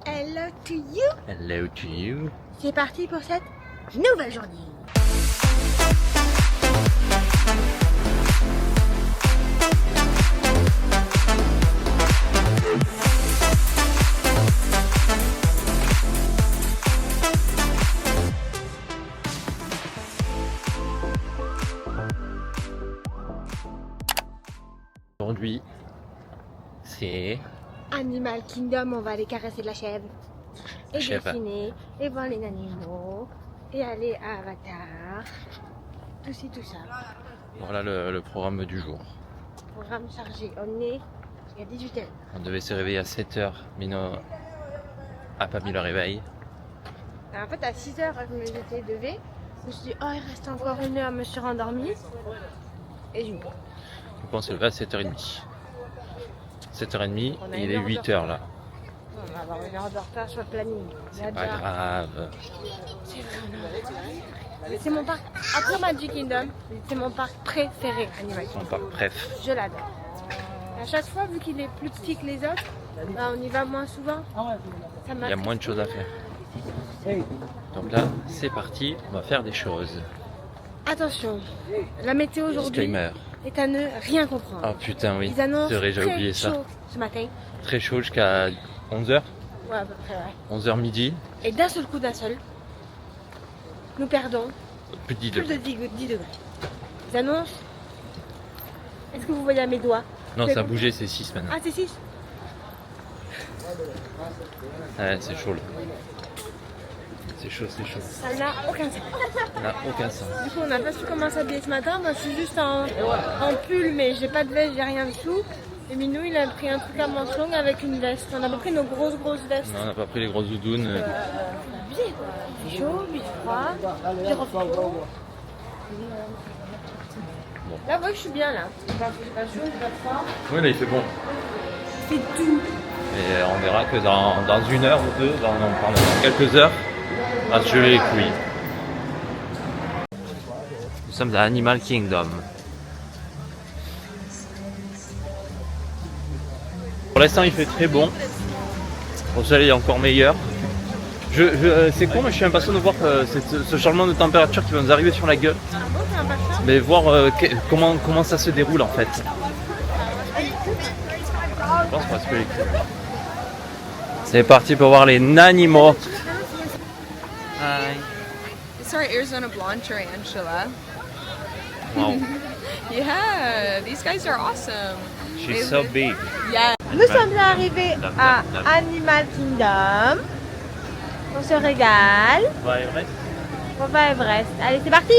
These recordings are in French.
Hello to you. Hello to you. C'est parti pour cette nouvelle journée. Aujourd'hui, c'est Animal Kingdom, on va aller caresser de la chèvre. Et Chèvre. dessiner, et voir les animaux, et aller à Avatar. Tout ci, tout ça. voilà le programme du jour. Programme chargé. On est à 18h. On devait se réveiller à 7h, Mino a pas mis le réveil. En fait, à 6h, je me j'étais levée. Je me suis dit, oh, il reste encore une heure, je me suis rendormie. Et je me Donc on s'est levé à 7h30. 7h30 On a et il une est heure de 8h là. On va avoir une heure de retard sur le planning. C'est pas grave. C'est mon parc, après Magic Kingdom, c'est mon parc préféré, Animal On Kingdom. part bref. Je l'adore. À chaque fois, vu qu'il est plus petit que les autres, bah, on y va moins souvent. Ça Il y a moins de choses à faire. Donc là, c'est parti, on va faire des choses. Attention, la météo aujourd'hui Disclaimer. est à ne rien comprendre. Oh putain, oui. Ils annoncent C'est vrai, j'ai très oublié ça. chaud ce matin. Très chaud jusqu'à 11h, Ouais, à peu près, ouais. 11h midi, Et d'un seul coup, nous perdons plus de 10 plus degrés. de 10 degrés. Ils annoncent. Est-ce que vous voyez à mes doigts? Non, C'est ça a bon. bougé, c'est 6 maintenant. Ah, c'est 6. Ouais, c'est chaud là. C'est chaud, c'est chaud. Ça n'a aucun sens. Ça n'a aucun sens. Du coup, on n'a pas su comment s'habiller ce matin. Moi, je suis juste en pull, mais j'ai pas de veste, j'ai rien dessous. Et Minou, il a pris un truc à manches longues avec une veste. On a pas pris nos grosses vestes. Non, on n'a pas pris les grosses doudounes. Habillé, quoi. Il fait chaud, puis froid, puis refroid. Bon. Là, vous voyez que je suis bien là. J'ai pas chaud, j'ai pas froid. Oui, là il fait bon. C'est tout. Et on verra que dans une heure ou deux, dans quelques heures, on va se geler les couilles. Nous sommes à Animal Kingdom. Pour l'instant, il fait très bon. Au soleil est encore meilleur. C'est con, mais je suis impatient de voir ce changement de température qui va nous arriver sur la gueule. Ah bon, t'es impatient? Mais voir comment ça se déroule en fait. Je pense qu'on va se faire les couilles. C'est parti pour voir les animaux. Hi. It's our Arizona blonde tarantula. Wow, Yeah, these guys are awesome. she's so big. Yeah. Nous sommes arrivés à Animal Kingdom. On se régale. On va à Everest. Allez, c'est parti!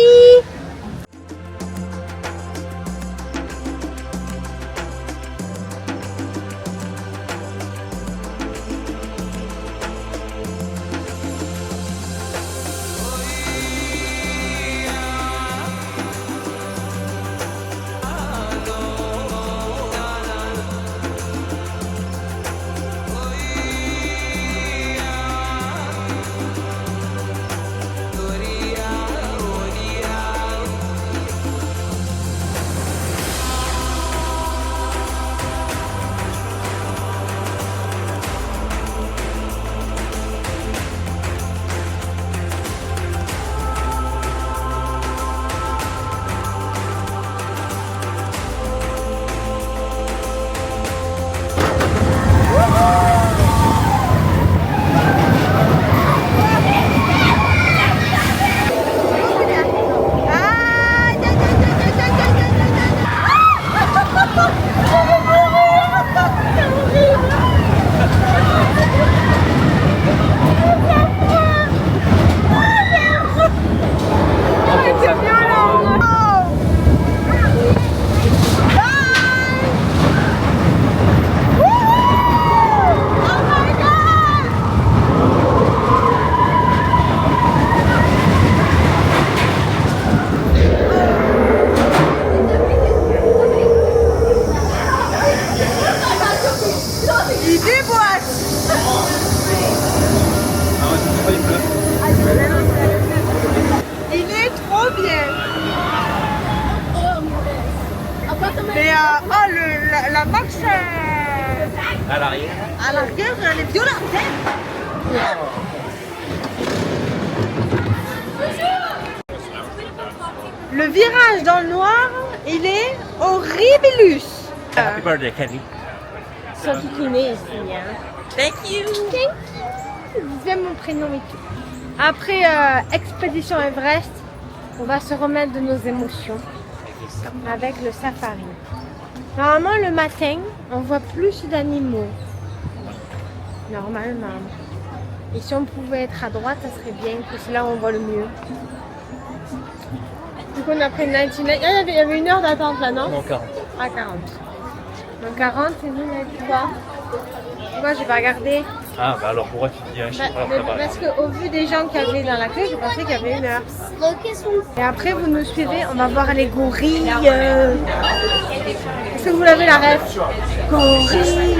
Mais la marche À l'arrière. à l'arrière, elle est violente. Le virage dans le noir, il est horribilus. Happy birthday, Kenny. Ils sont tout clinés ici. Hein. Thank you. J'aime mon prénom et tout. Après Expédition Everest, on va se remettre de nos émotions avec le safari. Normalement, le matin, on voit plus d'animaux. Normalement. Et si on pouvait être à droite, ça serait bien, parce que c'est là où on voit le mieux. Du coup, on a pris 99. Ah, il y avait une heure d'attente là, non? Non, 40. À 40. Donc 40, et nous, on a dit quoi? Moi, j'ai pas regardé. Ah, bah alors pourquoi tu dis un chiffre alors que là-bas? Parce qu'au vu des gens qu'il y avait dans la queue, je pensais qu'il y avait une heure. Et après, vous nous suivez, on va voir les gorilles. Est-ce que vous l'avez la ref? Gorilles.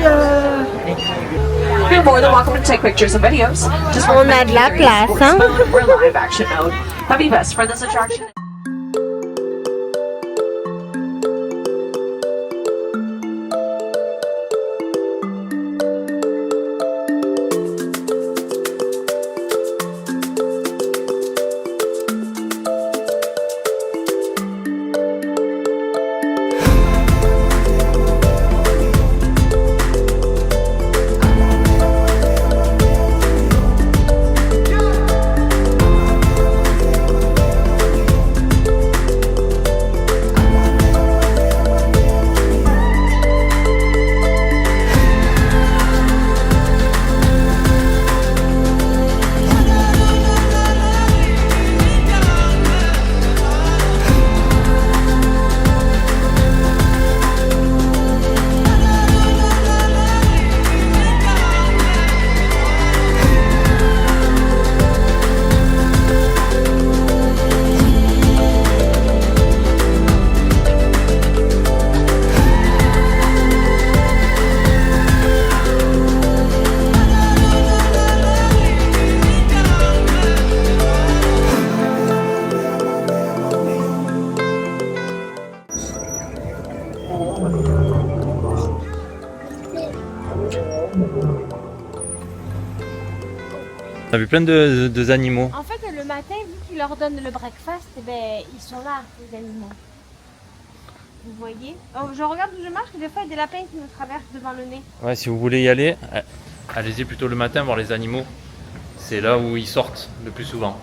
You're more than welcome to take pictures and videos. Just On a de la place, hein? We're live action mode. Happy best for this attraction. On a vu plein de animaux. En fait, le matin, vu qu'ils leur donnent le breakfast, eh ben, ils sont là, les animaux. Vous voyez? Oh, je regarde où je marche, et des fois, il y a des lapins qui nous traversent devant le nez. Ouais, si vous voulez y aller, allez-y plutôt le matin voir les animaux. C'est là où ils sortent le plus souvent.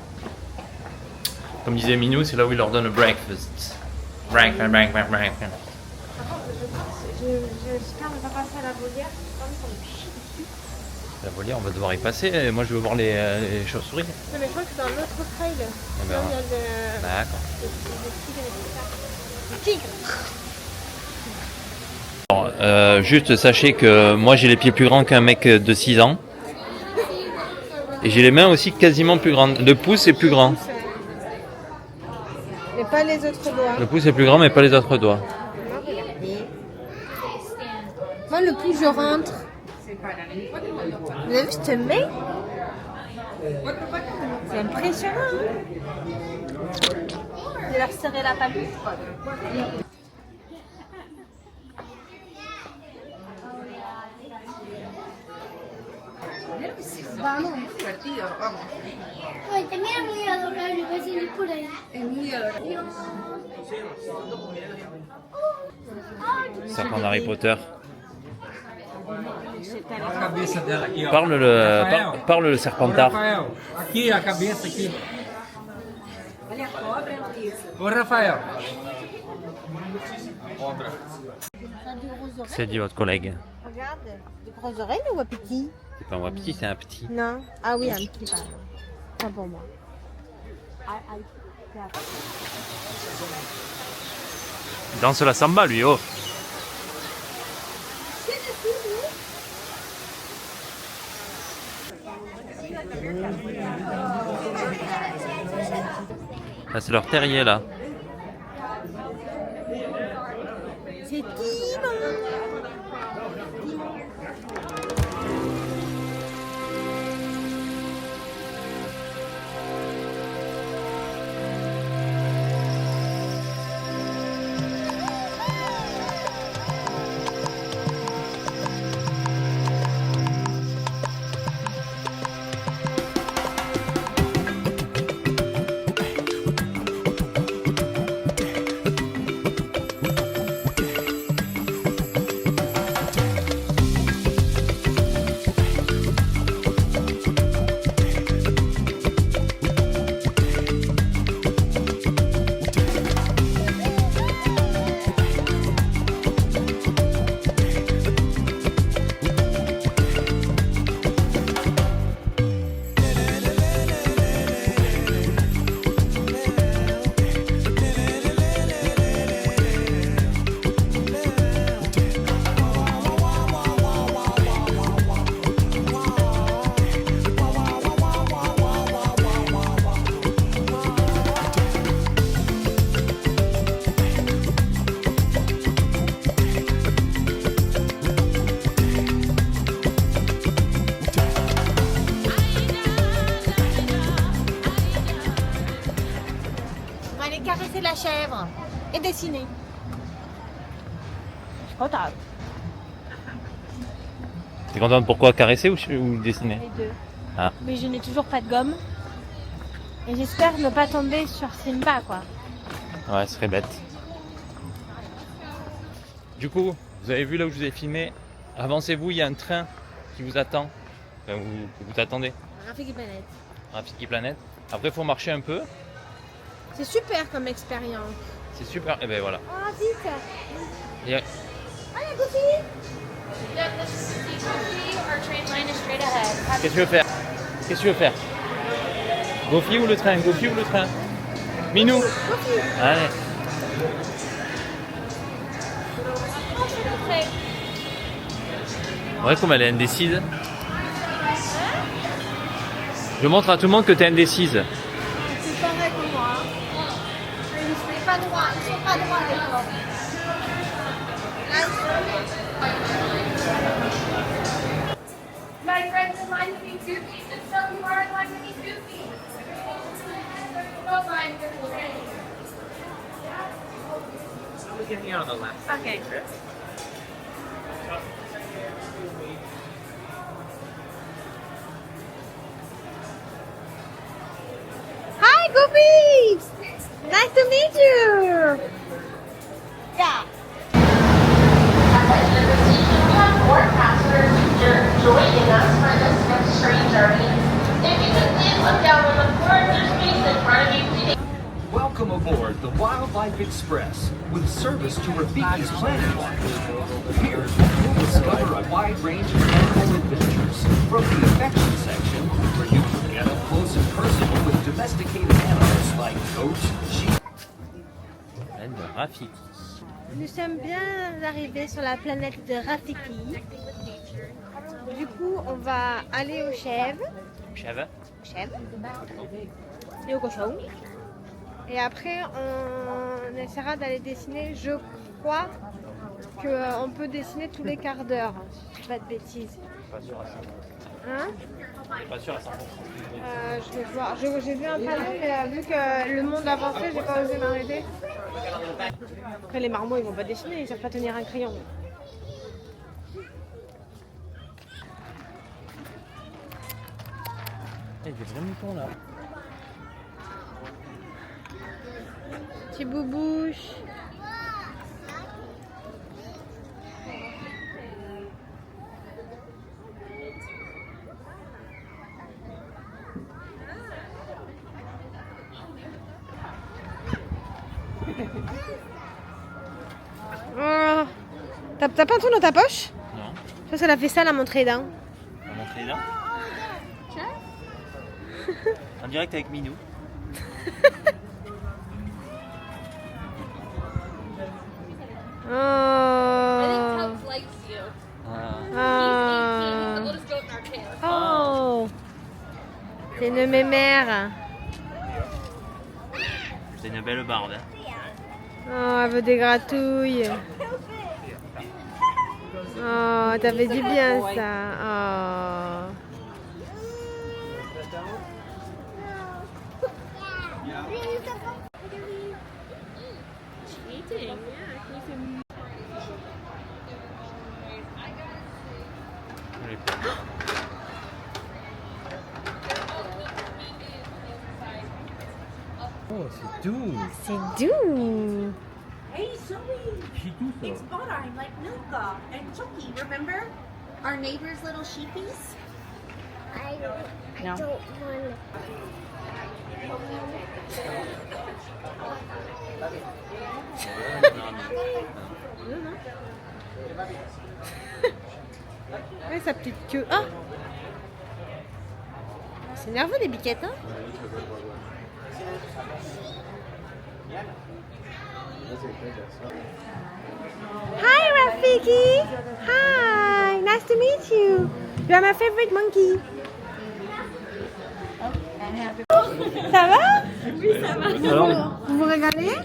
Comme disait Minou, c'est là où ils leur donnent le breakfast. Breakfast. J'espère qu'on va pas passer à la volière. La volière, on va devoir y passer. Moi, je veux voir les chauves-souris. Non, mais je crois que c'est dans l'autre trail. Eh ben, Là où il y a le... D'accord. le tigre et tout ça. Le tigre. Alors, juste sachez que moi j'ai les pieds plus grands qu'un mec de 6 ans. Et j'ai les mains aussi quasiment plus grandes. Le pouce est plus grand. Mais pas les autres doigts. Le pouce est plus grand mais pas les autres doigts. Moi, le plus je rentre. Vous avez vu cette main? C'est impressionnant. Hein? Je vais leur serrer la papille. Ay, también es muy adorable, va a salir por ahí. Serpent d'Harry Potter. A cabeça dela aqui, ó. Parle le serpentard. Rafael, aqui a cabeça aqui. Ô Rafael. C'est dit votre collègue. Regarde, de grosses oreilles ou un petit? C'est pas un petit, c'est un petit. Non. Ah oui, un petit, pardon. Pas pour moi. Il danse la samba lui, oh. Là, c'est leur terrier là. C'est Timon. caresser la chèvre et dessiner. Je suis contente. T'es contente pourquoi caresser ou dessiner? Les deux. Ah. Mais je n'ai toujours pas de gomme. Et j'espère ne pas tomber sur Simba, quoi. Ouais, ce serait bête. Du coup, vous avez vu là où je vous ai filmé. Avancez-vous, il y a un train qui vous attend. Enfin, vous attendez. Rafiki Planète. Rafiki Planète. Après, il faut marcher un peu. C'est super comme expérience. C'est super. Et ben voilà. Oh, vite. Et, Allez, Goofy. qu'est-ce que tu veux faire? Qu'est-ce que tu veux faire? Goofy ou le train? Goofy ou le train? Minou. Allez. Ouais, comme elle est indécise. Je montre à tout le monde que tu es indécise. C'est pareil que moi. Ils ne sont pas droits. Ils sont pas droits, d'accord. My friends remind me of Goofy, and so you are like me, Goofy. Don't mind Goofy. Okay. Hi, Goofy. Nice to meet you. Yeah. More passengers joining us for this next train journey. If you could please look down on the floor, there's space in front of you. Welcome aboard the Wildlife Express with service to Rafiki's Planet Park. Here, you'll discover a wide range of animal adventures, from the affection section, where you can get up close and personal with domesticated animals like goats, sheep. Rafiki. Nous sommes bien arrivés sur la planète de Rafiki. Du coup, on va aller aux chèvres. Chèvre. Et aux cochons. Et après, on essaiera d'aller dessiner. Je crois qu'on peut dessiner tous les quarts d'heure, si je dis pas de bêtises. Pas sûr à 100%. Hein? Pas sûr à 100%. Je vais voir. J'ai vu un panneau, mais vu que le monde avançait, j'ai pas osé m'arrêter. Après, les marmots, ils vont pas dessiner, ils savent pas tenir un crayon. Il y a des vrais moutons là. Petit boubouche. Oh. T'as pas un truc dans ta poche? Non. Ça, ça l'a fait ça, la montrée les dents. On va montrer là. En direct avec Minou. Oh. Oh. C'est une mémère. C'est une belle barbe. Hein. Oh, elle veut des gratouilles. Oh, t'as fait du bien ça. Oh. Oh, c'est doux. C'est doux. Hey, Zoe! It's Bodine, like Milka and Chucky, remember? Our neighbor's little sheepies? I don't want Ouais, sa petite queue. Ah! C'est nerveux les biquettes, hein? Hi, Rafiki! Hi! Nice to meet you! You are my favorite monkey! Ça va? Oui, ça va. Alors, Vous vous régalez?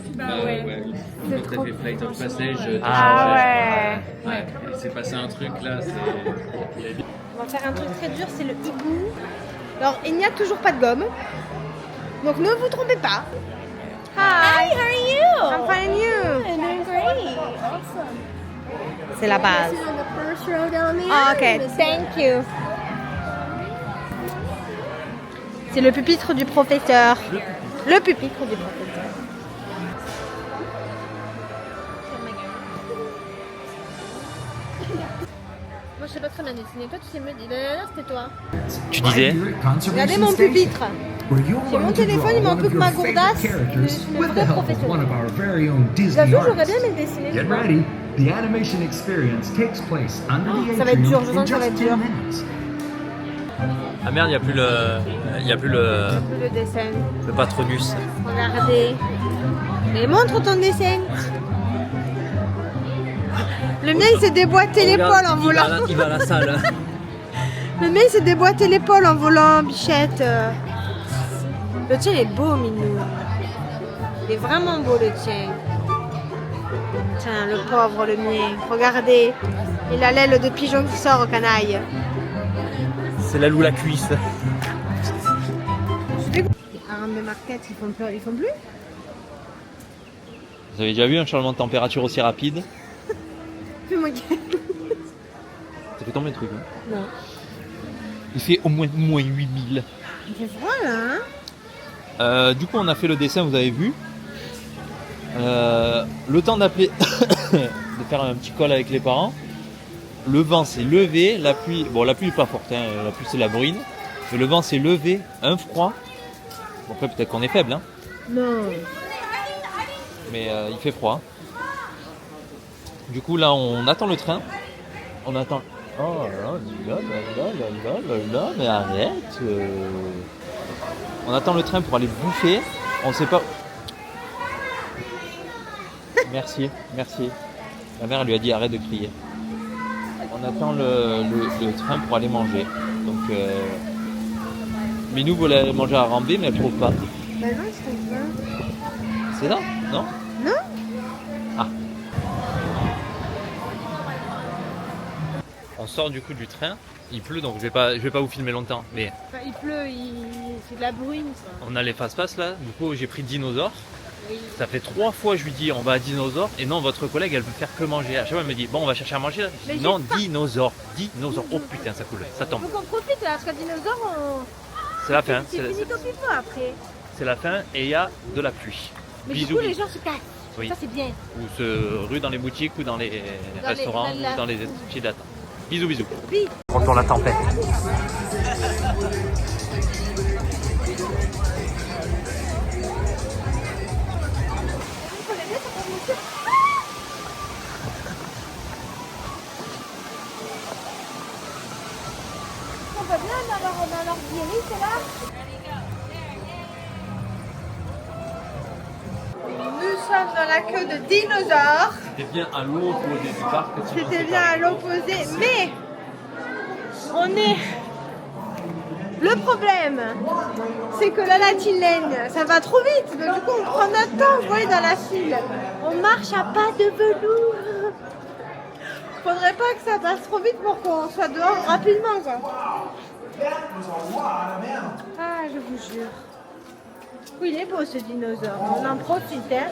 ouais. C'est Quand trop t'as fait Flight of Passage, Ah ouais! ouais. Il s'est passé un truc là, c'est. On va faire un truc très dur, c'est le hibou. Alors, il n'y a toujours pas de gomme. Donc ne vous trompez pas. Hi. How are you? I'm fine and you? I'm doing great. C'est la base. This is on the first row down there. Ah, ok, This is- thank you. C'est le pupitre du professeur. Le pupitre du professeur. Moi je sais pas très bien dessiner. Toi tu sais me dire. La dernière c'était toi. Tu disais Regardez mon pupitre. J'ai mon téléphone, il manque plus que ma gourdasse. Je suis une vraie professionnelle. J'avoue, j'aurais bien aimé le dessiner. Get ready. The animation experience takes place under the Ça va être dur, je atrium sens in que ça va just être 10 dur. minutes. Ah merde, il y a plus Le dessin. le patronus. Regardez. Mais montre ton dessin. Le mien il s'est déboîté l'épaule en volant. Il va à la salle. Le mien il s'est déboîté l'épaule en volant, bichette. Le tien il est beau, Minou. Il est vraiment beau le tien. Tiens, le pauvre, le mien. Regardez. Il a l'aile de pigeon qui sort au canaille. C'est l'aile ou la cuisse. Les armes de marquette, ils font plus. Vous avez déjà vu un changement de température aussi rapide? Plus mon gars. Ça fait tomber le truc. Hein. Non. Il fait au moins -8000. Il fait froid là, hein. Du coup, on a fait le dessin, vous avez vu. Le temps d'appeler, de faire un petit call avec les parents. Le vent s'est levé, la pluie, bon la pluie est pas forte, hein, la pluie c'est la bruine. Mais le vent s'est levé, un froid. Bon, après peut-être qu'on est faible, hein. Non. Mais il fait froid. Du coup là on attend le train. On attend. Oh là, mais arrête. On attend le train pour aller bouffer. On sait pas. Merci. La mère elle lui a dit arrête de crier. On attend le train pour aller manger. Donc Minou voulait aller manger à Rambé mais elle trouve pas. Bah non, je trouve pas. C'est là, non? Non? Ah. On sort du coup du train. Il pleut donc je vais pas vous filmer longtemps. Mais Enfin, il pleut, c'est de la bruine ça. on a les face-passe là. Du coup j'ai pris dinosaure. Ça fait 3 fois je lui dis on va à dinosaure et non votre collègue elle veut faire que manger. À chaque fois elle me dit bon on va chercher à manger là. Je dis, non dinosaure. Oh putain ça coule, ça tombe. Faut qu'on profite là, parce que dinosaure, C'est la fin. c'est fini comme il faut après. C'est la fin et il y a de la pluie. Mais Bisous. du coup les gens se cassent. Oui. Ça c'est bien. Ou se ruent dans les boutiques ou dans les restaurants ou dans les files d'attente. Bisous. Oui. Retourne la tempête. On va bien dans leur guéris, c'est là. Nous sommes dans la queue de dinosaures. C'était bien à l'opposé du parc. C'était bien à l'opposé, mais on est. Le problème, c'est que la latilène, ça va trop vite. Donc, du coup, on prend notre temps, vous voyez, dans la file. On marche à pas de velours. Faudrait pas que ça passe trop vite pour qu'on soit dehors rapidement, quoi. Ah, je vous jure. Oui, il est beau ce dinosaure. On en profite, hein.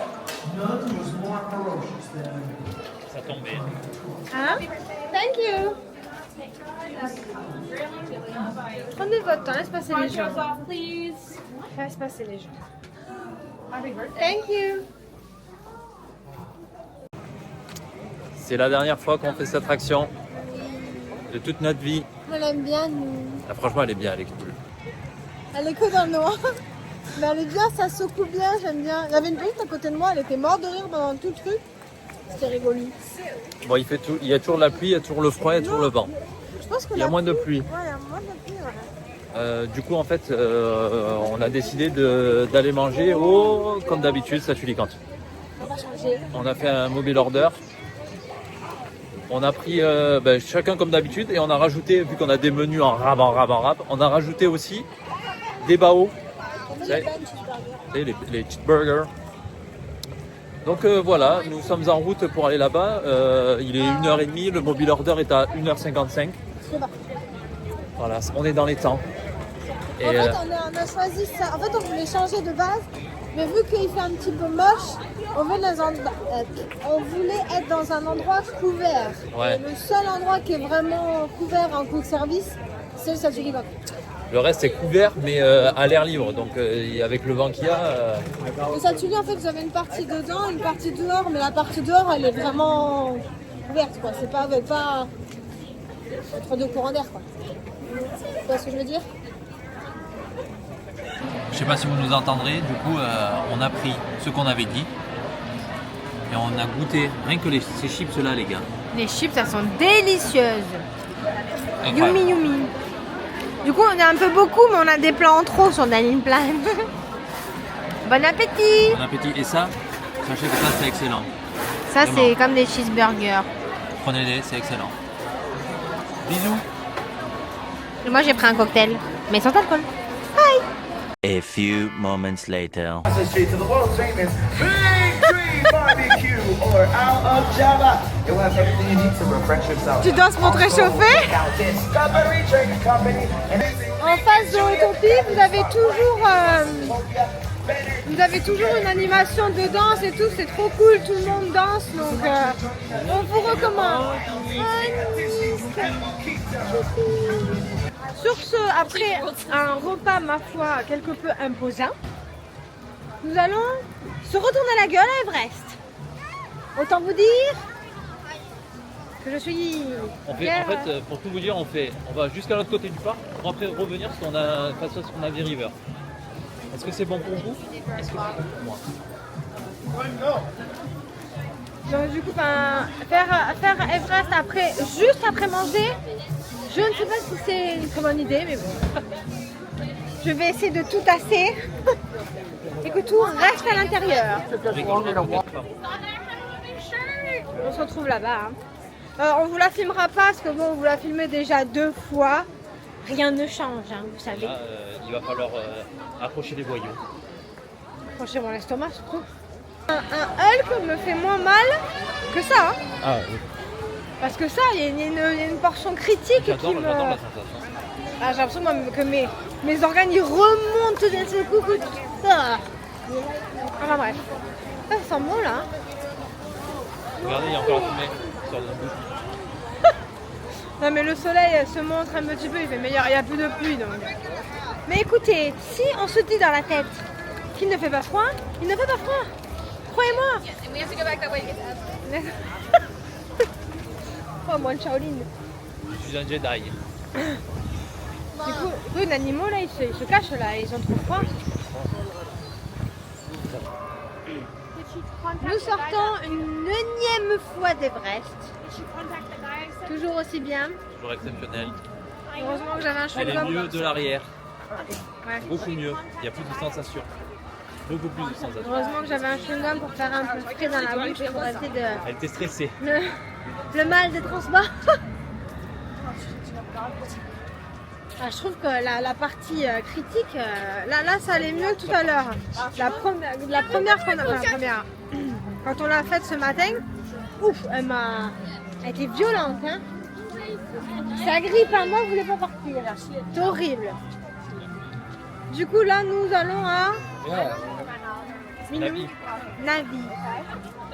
Ça tombait. Hein? Thank you. Prenez votre temps, laisse passer les gens. Laisse passer les gens. Thank you. C'est la dernière fois qu'on fait cette attraction de toute notre vie. On l'aime bien, nous. Ah, franchement, elle est bien, elle est cool. Elle est que dans le noir. Mais elle est bien, ça secoue bien, j'aime bien. Il y avait une petite à côté de moi, elle était morte de rire pendant tout le truc. C'était rigolo. Bon, il y a toujours la pluie, il y a toujours le froid, il y a toujours le vent. Je pense que Il y a moins de pluie. Ouais, il y a moins de pluie, ouais. Du coup, en fait, on a décidé d'aller manger au, comme d'habitude, ça Tulicante. On va changer. On a fait un mobile order. On a pris chacun comme d'habitude et on a rajouté, vu qu'on a des menus en rab, on a rajouté aussi des bao. Vous savez, les cheeseburgers. Donc voilà, nous sommes en route pour aller là-bas. Il est 1h30, le mobile order est à 1h55. C'est bon. Voilà, on est dans les temps. Et, En fait, on a choisi ça. En fait, on voulait changer de base. Mais vu qu'il fait un petit peu moche, on voulait être dans un endroit couvert. Ouais. Et le seul endroit qui est vraiment couvert en quick service, c'est le Statue Liberté. Le reste c'est couvert mais à l'air libre, donc avec le vent qu'il y a. Le Statue en fait, vous avez une partie dedans, une partie dehors, mais la partie dehors, elle est vraiment ouverte, quoi. C'est pas entre deux courants d'air, quoi. Tu vois ce que je veux dire? Je sais pas si vous nous entendrez, du coup on a pris ce qu'on avait dit et on a goûté rien que ces chips là les gars. Les chips, elles sont délicieuses. Incroyable. Yumi yumi. Du coup, on est un peu beaucoup, mais on a des plans en trop sur Daline Plan. Bon appétit! Bon appétit. Et ça, sachez que ça c'est excellent. Ça, Vraiment. c'est comme des cheeseburgers. Prenez-les, c'est excellent. Bisous. Et moi, j'ai pris un cocktail, mais sans alcool. A few moments later. Street to the world famous Big Tree Barbecue or out of Java. It will have everything you need to refresh yourself. Tu danses pour te réchauffer? Discovery Trading Company. En face de Autopie, vous avez toujours une animation de danse et tout, c'est trop cool, tout le monde danse, donc on vous recommande. Sur ce, après un repas, ma foi, quelque peu imposant, nous allons se retourner la gueule à Everest. Autant vous dire que je suis... En fait, pour tout vous dire, on va jusqu'à l'autre côté du parc pour après revenir parce qu'on a face à ce qu'on a Navy River. Est-ce que c'est bon pour vous? Est-ce que c'est bon pour moi? Donc du coup, faire Everest juste après manger, je ne sais pas si c'est une très bonne idée, mais bon. Je vais essayer de tout tasser et que tout reste à l'intérieur. On se retrouve là-bas. On vous la filmera pas parce que bon, on vous l'a filmé déjà 2 fois. Rien ne change, hein, vous savez. Là, il va falloir accrocher les boyaux. Accrocher mon estomac, je trouve. Un Hulk me fait moins mal que ça. Hein. Ah oui. Parce que ça, il y a une portion critique J'adore qui me... la sensation. Ah, j'ai l'impression moi, que mes organes ils remontent d'un seul coup. Ah. Enfin bref. Ça sent bon là. Regardez, il y a encore la fumée qui sort de notre bouche. Non mais le soleil se montre un petit peu, il fait meilleur, il n'y a plus de pluie donc. Mais écoutez, si on se dit dans la tête qu'il ne fait pas froid, il ne fait pas froid. Croyez-moi. Oh, moi, Shaolin. Je suis un Jedi. Du coup, les animaux là, ils se cachent là, ils ont trop froid. Nous sortons une énième fois d'Everest. Toujours aussi bien. Toujours exceptionnel. Heureusement que j'avais un Elle est chewing-gum. mieux de l'arrière. Ouais. Beaucoup mieux. Il y a plus de sensations. Beaucoup plus de sensations. Heureusement que j'avais un chewing-gum pour faire un peu frais dans la bouche pour éviter Elle était stressée. le mal des transports. Ah, je trouve que la partie critique, là ça allait mieux que tout à l'heure. La première fois, quand on l'a faite ce matin, ouf, elle était violente. Hein. Ça grippe, hein, moi je voulais pas partir. C'est horrible. Du coup là nous allons à Navi. Navi.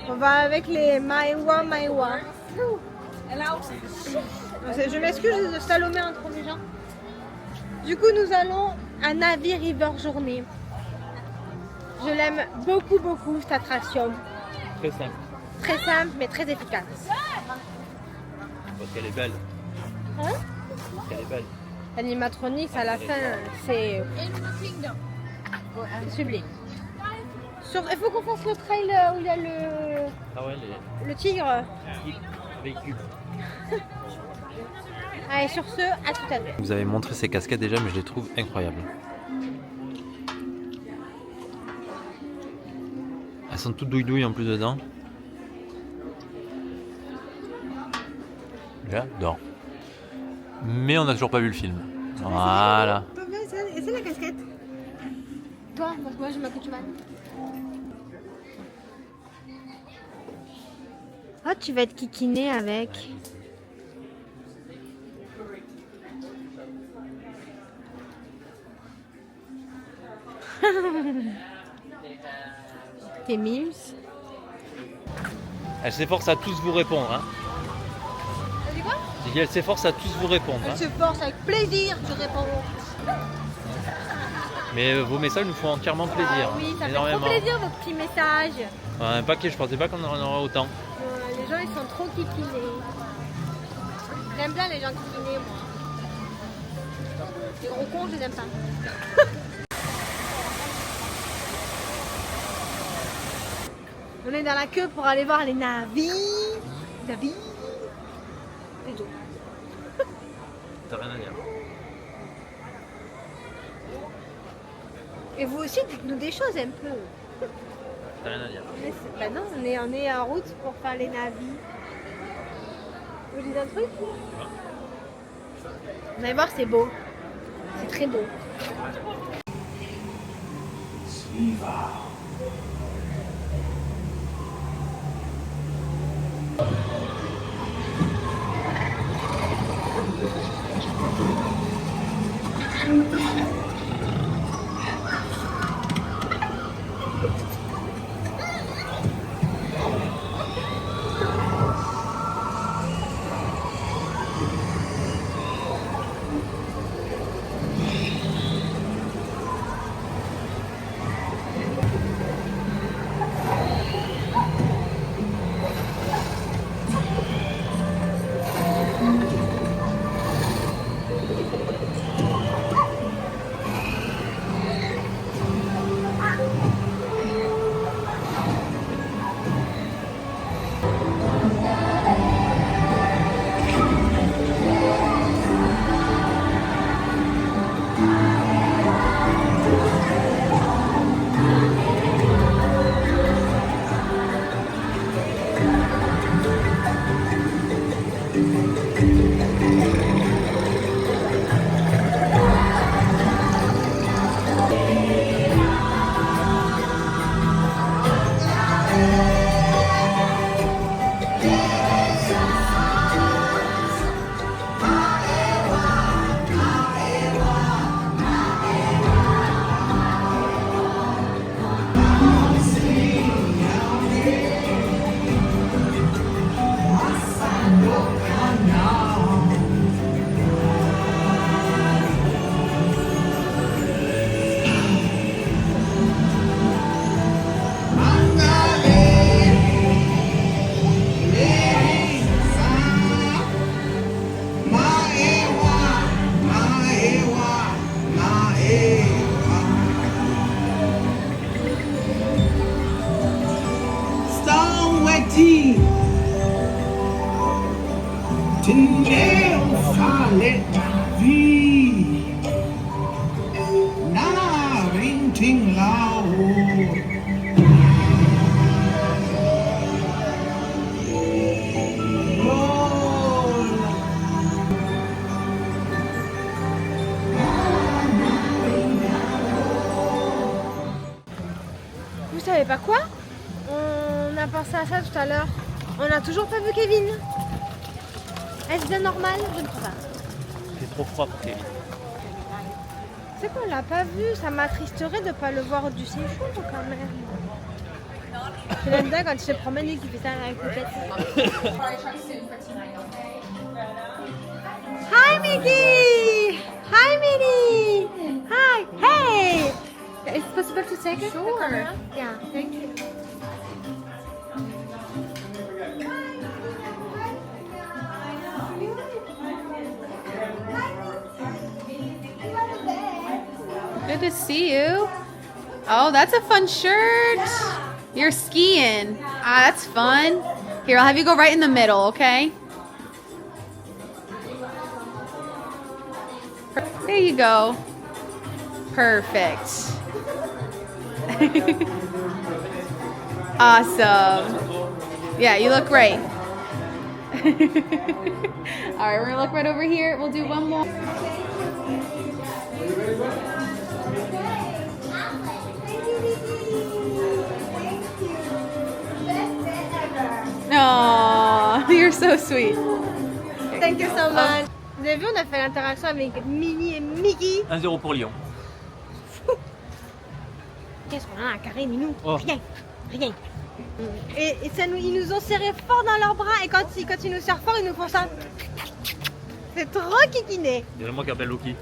On va avec les Maïwa. Je m'excuse de Salomé entre les gens. Du coup, nous allons à Navy River Journey. Je l'aime beaucoup, cette attraction. Très simple. Très simple, mais très efficace. Parce qu'elle est belle. Hein? Parce qu'elle est belle. L'animatronique, à la fin, c'est sublime. Il faut qu'on fasse le trail où il y a Ah ouais, le tigre. véhicule. Allez, sur ce, à tout à l'heure. Vous avez montré ces casquettes déjà, mais je les trouve incroyables. Elles sont toutes douille en plus dedans. J'adore. Mais on n'a toujours pas vu le film. Voilà. Et c'est la casquette. Toi, parce que moi je m'accoutume. Ah, tu vas être kikiné avec. Tes mimes. Elle s'efforce à tous vous répondre. Hein. T'as dit quoi? J'ai dit, elle s'efforce à tous vous répondre. Elle Hein. se force avec plaisir, je réponds. Mais vos messages nous font entièrement plaisir. Ah oui, ça fait énormément. trop plaisir vos petits messages. Un paquet, je pensais pas qu'on en aurait autant. Les gens ils sont trop kikinés. J'aime bien les gens kikinés moi. Les gros cons je les aime pas. On est dans la queue pour aller voir les navires. Navires. C'est tout. T'as rien à dire. Et vous aussi dites-nous des choses un peu. T'as rien à dire. Bah non, on est en route pour faire les navires. Vous dites un truc? Vous allez voir, c'est beau. C'est très beau. Vous savez pas quoi? On a pensé à ça tout à l'heure. On n'a toujours pas vu Kevin. Est-ce bien normal? Je ne crois pas. C'est trop froid pour Kevin. C'est qu'on l'a pas vu, ça m'attristerait de ne pas le voir du séjour quand même. Je l'aime bien quand il se promène et qu'il fait ça avec le tête. Hi Mickey! Hi Minnie! Hi! Hey! Is it possible to take it? Sure. Yeah, thank you. Good to see you. Oh, that's a fun shirt. You're skiing. Ah, that's fun. Here, I'll have you go right in the middle, okay? There you go. Perfect. Awesome. Yeah, you look great. All right, we're gonna look right over here. We'll do one more. Oh, you're so sweet. Thank you so much. Vous avez vu, on a fait l'interaction avec Minnie et Mickey. 1-0 pour Lyon. Qu'est-ce qu'on a à carré, Minou? Oh. Rien, rien. Et ils nous ont serré fort dans leurs bras et quand ils nous serrent fort, ils nous font ça. C'est trop kikiné. Il y a moi qui appelle Loki.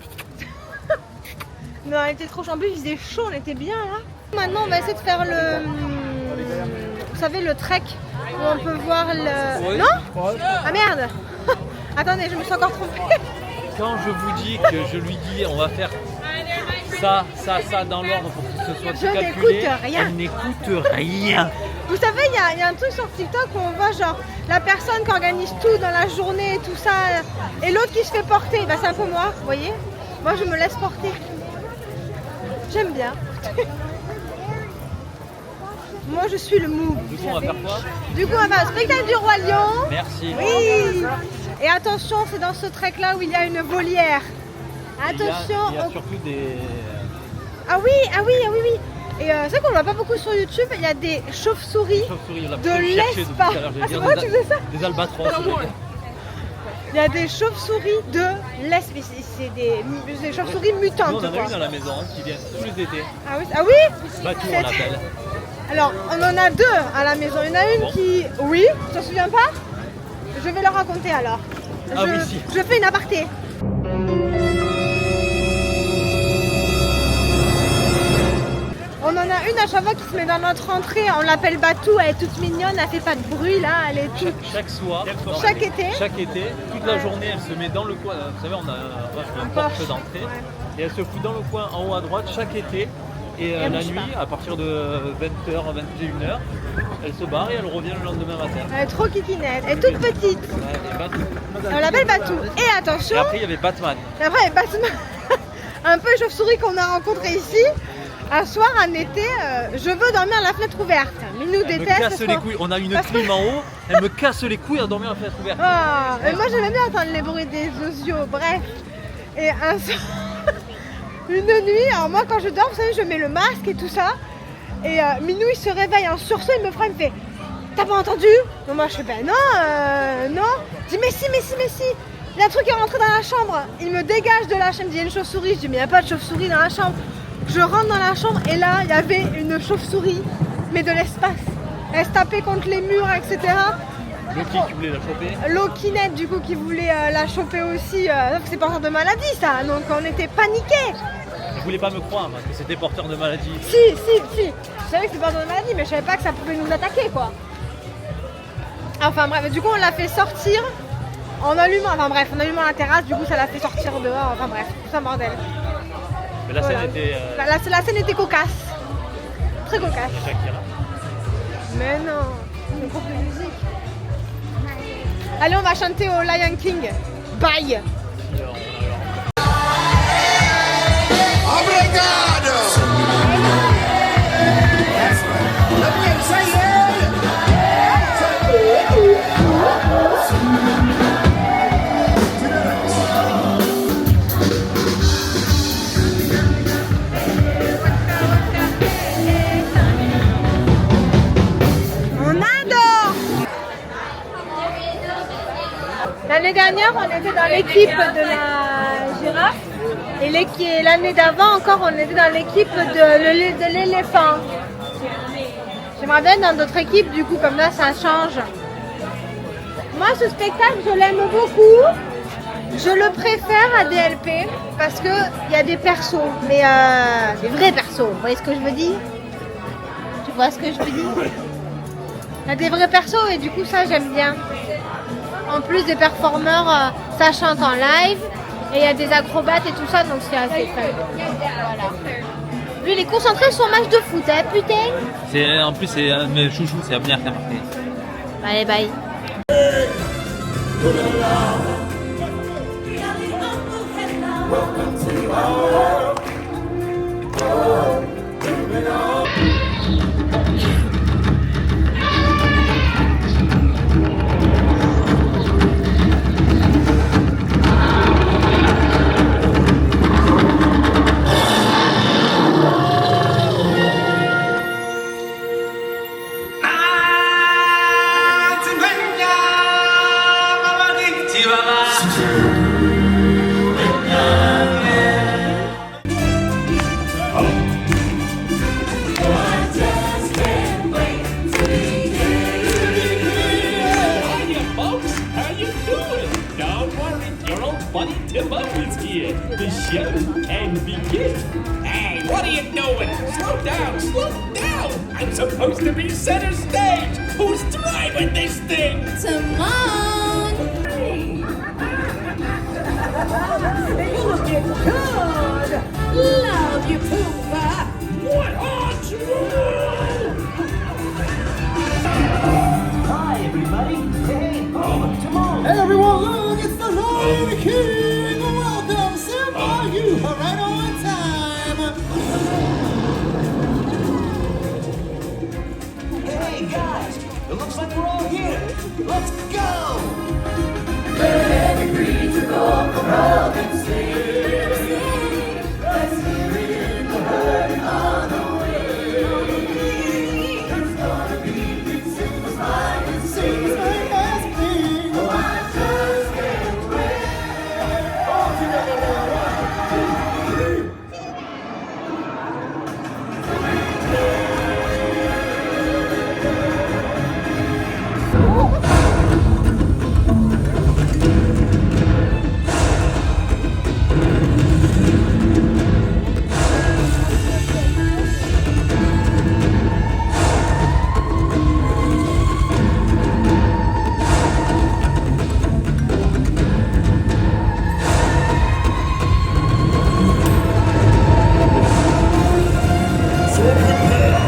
Mais on était trop chaud. En plus, il faisait chaud, on était bien là. Maintenant, on va essayer de faire le. Vous savez, le trek où on peut voir le. Oui. Non? Ah merde. Attendez, je me suis encore trompée. Quand je vous dis que je lui dis on va faire ça dans l'ordre pour que ce soit tout calculé, n'écoute rien. elle n'écoute rien. Vous savez, il y a un truc sur TikTok où on voit genre la personne qui organise tout dans la journée et tout ça, et l'autre qui se fait porter. Bah, c'est un peu moi, vous voyez? Moi, je me laisse porter. J'aime bien. Moi, je suis le move. Du coup, on va faire quoi? Du coup, on va au spectacle du Roi Lion. Merci. Oui. Et attention, c'est dans ce trek là où il y a une volière. Attention. Il y a surtout des. Ah oui. Et c'est vrai qu'on ne voit pas beaucoup sur YouTube. Il y a des chauves-souris de l'espace. Ah, c'est vrai que tu faisais ça? Des albatros. Il y a des chauves-souris de l'espace. C'est des chauves-souris mutantes. Nous, on en a quoi. une à la maison qui vient tous les étés. Ah oui? Batou, on l'appelle. Alors, on en a deux à la maison. Il y en a une qui... Oui, tu t'en souviens pas? Je vais leur raconter alors. Ah oui, si. Je fais une aparté. On en a une à chaque fois qui se met dans notre entrée. On l'appelle Batou. Elle est toute mignonne. Elle fait pas de bruit là. Elle est toute... Chaque soir, Chaque été, toute la journée, elle se met dans le coin. Vous savez, on a un porche d'entrée. Et elle se fout dans le coin en haut à droite chaque été. Et la nuit, à partir de 20h, 21h, elle se barre et elle revient le lendemain matin. Elle est trop kikinette. Elle est toute petite. Ouais, et Batou. On l'appelle Batou. Et attention. Et après, il y avait Batman. Et après, il y a Batman. Un peu chauve-souris qu'on a rencontré ici. Un soir, en été, je veux dormir à la fenêtre ouverte. Mais nous Elle me déteste. casse les couilles. On a une clim en haut. Elle me casse les couilles à dormir à la fenêtre ouverte. Ah, et moi, j'aimais bien entendre les bruits des osios. Bref. Et un soir. Une nuit, alors moi quand je dors, vous savez, je mets le masque et tout ça. Et Minou il se réveille en sursaut, il me frappe, il me fait t'as pas entendu? Et moi je fais ben non, non. Je dis mais si. Il y a un truc qui est rentré dans la chambre. Il me dégage de la chambre, il me dit il y a une chauve-souris. Je dis mais il n'y a pas de chauve-souris dans la chambre. Je rentre dans la chambre et là il y avait une chauve-souris, mais de l'espace. Elle se tapait contre les murs, etc. Loki qui voulait la choper. Lokinette du coup qui voulait la choper aussi. Sauf que c'est porteur de maladie ça, donc on était paniqués. Je voulais pas me croire parce que c'était porteur de maladie. Si. Je savais que c'était porteur de maladie, mais je savais pas que ça pouvait nous attaquer quoi. Enfin bref, du coup on l'a fait sortir en allumant, en allumant la terrasse, du coup ça l'a fait sortir dehors, enfin bref, tout un bordel. Mais la scène était. La scène était cocasse. Très cocasse. Shakira. Mais non, un groupe de musique. Allez, on va chanter au Lion King. Bye. L'année dernière, on était dans l'équipe de la girafe et l'année d'avant encore, on était dans l'équipe de l'éléphant. J'aimerais bien être dans d'autres équipes, du coup, comme là, ça change. Moi, ce spectacle, je l'aime beaucoup. Je le préfère à DLP parce qu'il y a des persos, mais des vrais persos. Vous voyez ce que je veux dire? Tu vois ce que je veux dire? Il y a des vrais persos et du coup, ça, j'aime bien. En plus des performeurs, ça chante en live et il y a des acrobates et tout ça, donc c'est assez fun. Voilà. Lui, il est concentré sur un match de foot, hein, putain. En plus, c'est un de mes chouchous, c'est Abner qui a marqué. Allez, bye. and begin. Hey, what are you doing? Slow down, slow down. I'm supposed to be center stage. Who's driving this thing? Timon! Looking good! Love you, Pumbaa! What are you? Hi, everybody. Hey, Timon. Hey everyone, look, it's the Lion King! Welcome, Simba! You are right on time! Hey, guys. It looks like we're all here. Let's go!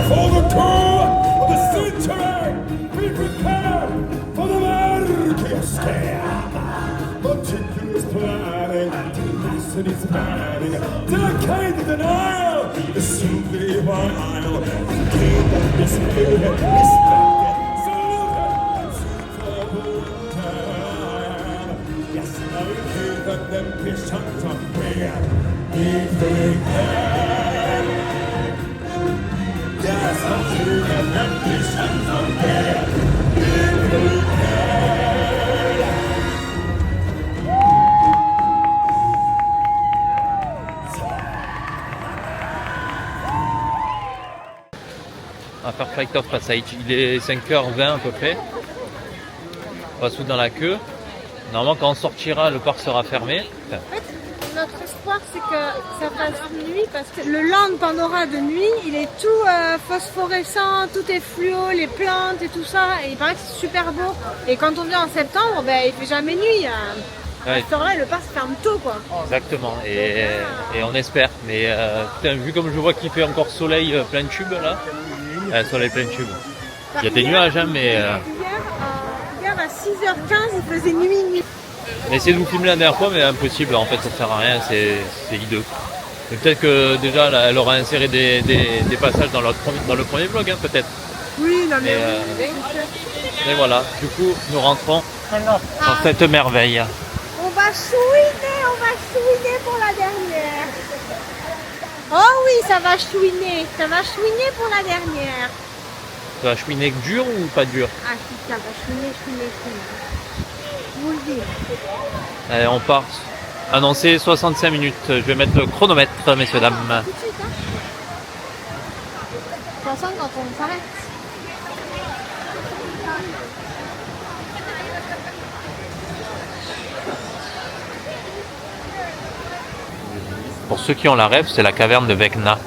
For the tour of the century, be prepared for the Marquis scare. Meticulous planning, tenacity spanning, decade of denial, is simply vile. The king of display, respected, saluted, superb. Yes, now you keep them patience of prayer. Be prepared. Yes, I'm sure that patience of prayer. Be prepared. On va faire Flight of Passage. Il est 5h20 à peu près. On va se foutre dans la queue. Normalement, quand on sortira, le parc sera fermé. Enfin, En fait, notre espoir, c'est que ça fasse nuit parce que le Land Pandora de nuit, il est tout phosphorescent, tout est fluo, les plantes et tout ça. Et il paraît que c'est super beau. Et quand on vient en septembre, ben, il fait jamais nuit. À ouais, ce temps-là, le parc se ferme tôt, quoi. exactement. Et on espère. Mais putain, vu comme je vois qu'il fait encore soleil plein tube là. Soleil plein tube. Il y a des nuages, hein, mais. Hier à 6h15, il faisait nuit. On a essayé de vous filmer la dernière fois, mais impossible. En fait, ça sert à rien. C'est hideux. Mais peut-être que déjà, là, elle aura inséré des passages dans le premier vlog, hein, peut-être. Oui, non mais. Mais voilà. Du coup, nous rentrons dans cette merveille. On va chouiner pour la dernière. Oh oui, ça va chouiner pour la dernière. Ça va cheminer dur ou pas dur? Ah si, ça va chouiner. Je vous le dis. Allez, on part. Annoncé 65 minutes. Je vais mettre le chronomètre, messieurs, dames. Tout de suite, hein. De toute façon, quand on s'arrête. Pour ceux qui ont la rêve, c'est la caverne de Vecna,